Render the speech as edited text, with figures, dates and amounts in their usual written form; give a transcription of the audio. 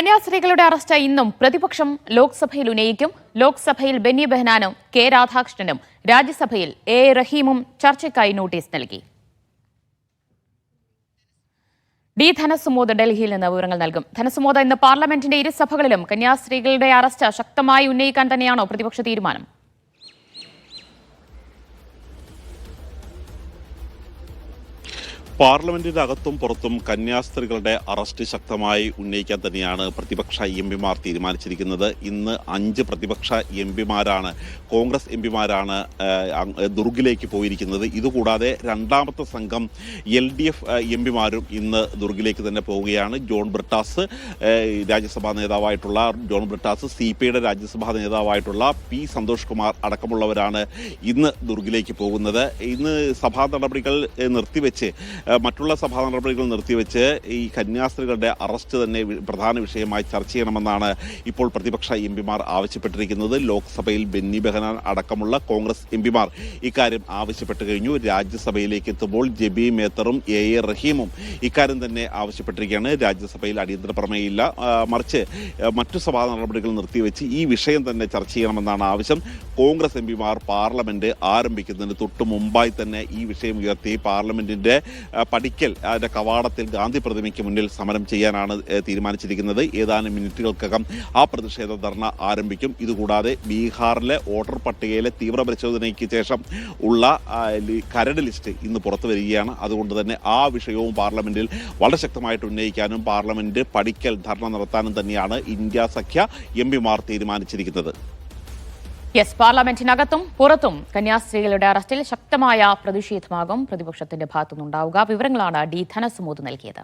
കന്യാസ്ത്രീകളുടെ arrest ഇന്നും പ്രതിപക്ഷം ലോക്സഭയിൽ ഉന്നയിക്കും. ലോക്സഭയിൽ ബെന്നി ബെഹനാനും കെ രാധാകൃഷ്ണനും രാജ്യസഭയിൽ എ റഹീമും ചർച്ചയ്ക്കായി നോട്ടീസ് നൽകി. ഡി ധനസുമോദ് ഡൽഹിയിൽ നിന്ന് വിവരങ്ങൾ നൽകും. ധനസുമോദ്, ഇന്ന് പാർലമെന്റിന്റെ ഇരുസഭകളിലും കന്യാസ്ത്രീകളുടെ അറസ്റ്റ് ശക്തമായി ഉന്നയിക്കാൻ തന്നെയാണോ പ്രതിപക്ഷ തീരുമാനം? പാർലമെന്റിന്റെ അകത്തും പുറത്തും കന്യാസ്ത്രീകളുടെ അറസ്റ്റ് ശക്തമായി ഉന്നയിക്കാൻ തന്നെയാണ് പ്രതിപക്ഷ എംപിമാർ തീരുമാനിച്ചിരിക്കുന്നത്. ഇന്ന് 5 പ്രതിപക്ഷ എംപിമാരാണ്, കോൺഗ്രസ് എംപിമാരാണ് ദുർഗിലേക്ക് പോയിരിക്കുന്നത്. ഇതുകൂടാതെ രണ്ടാമത്തെ സംഘം LDF എംപിമാരും ഇന്ന് ദുർഗിലേക്ക് തന്നെ പോവുകയാണ്. ജോൺ ബ്രിട്ടാസ്, രാജ്യസഭാ നേതാവായിട്ടുള്ള ജോൺ ബ്രിട്ടാസ്, CPIയുടെ രാജ്യസഭാ നേതാവായിട്ടുള്ള P സന്തോഷ് കുമാർ അടക്കമുള്ളവരാണ് ഇന്ന് ദുർഗിലേക്ക് പോകുന്നത്. ഇന്ന് സഭാ നടപടികൾ നിർത്തിവെച്ച് മറ്റുള്ള സഭാ നടപടികൾ നിർത്തിവെച്ച് ഈ കന്യാസ്ത്രീകളുടെ അറസ്റ്റ് തന്നെ പ്രധാന വിഷയമായി ചർച്ച ചെയ്യണമെന്നാണ് ഇപ്പോൾ പ്രതിപക്ഷ എംപിമാർ ആവശ്യപ്പെട്ടിരിക്കുന്നത്. ലോക്സഭയിൽ ബെന്നി ബെഹനാൻ അടക്കമുള്ള കോൺഗ്രസ് എംപിമാർ ഇക്കാര്യം ആവശ്യപ്പെട്ടു കഴിഞ്ഞു. രാജ്യസഭയിലേക്ക് എത്തുമ്പോൾ ജെബി മേത്തറും A റഹീമും ഇക്കാര്യം തന്നെ ആവശ്യപ്പെട്ടിരിക്കുകയാണ്. രാജ്യസഭയിൽ അടിയന്തര പ്രമേയമില്ല, മറിച്ച് മറ്റു സഭാ നടപടികൾ നിർത്തിവെച്ച് ഈ വിഷയം തന്നെ ചർച്ച ചെയ്യണമെന്നാണ് ആവശ്യം. കോൺഗ്രസ് എംപിമാർ പാർലമെന്റ് ആരംഭിക്കുന്നതിന് തൊട്ട് മുമ്പായി തന്നെ ഈ വിഷയം ഉയർത്തി പാർലമെന്റിന്റെ പടിക്കൽ അതിന്റെ കവാടത്തിൽ ഗാന്ധി പ്രതിമയ്ക്ക് മുന്നിൽ സമരം ചെയ്യാനാണ് തീരുമാനിച്ചിരിക്കുന്നത്. ഏതാനും മിനിറ്റുകൾക്കകം ആ പ്രതിഷേധ ധർണ ആരംഭിക്കും. ഇതുകൂടാതെ ബീഹാറിലെ വോട്ടർ പട്ടികയിലെ തീവ്ര പരിശോധനയ്ക്ക് ശേഷം ഉള്ള കരട് ലിസ്റ്റ് ഇന്ന് പുറത്തു വരികയാണ്. അതുകൊണ്ട് തന്നെ ആ വിഷയവും പാർലമെന്റിൽ വളരെ ശക്തമായിട്ട് ഉന്നയിക്കാനും പാർലമെന്റ് പടിക്കൽ ധർണ നടത്താനും തന്നെയാണ് ഇന്ത്യ സഖ്യ എംപിമാർ തീരുമാനിച്ചിരിക്കുന്നത്. പാർലമെന്റിനകത്തും പുറത്തും കന്യാസ്ത്രീകളുടെ അറസ്റ്റിൽ ശക്തമായ പ്രതിഷേധമാകും പ്രതിപക്ഷത്തിന്റെ ഭാഗത്തുനിന്നുണ്ടാവുക. വിവരങ്ങളാണ് ഡി ധനസുമോദ് നൽകിയത്.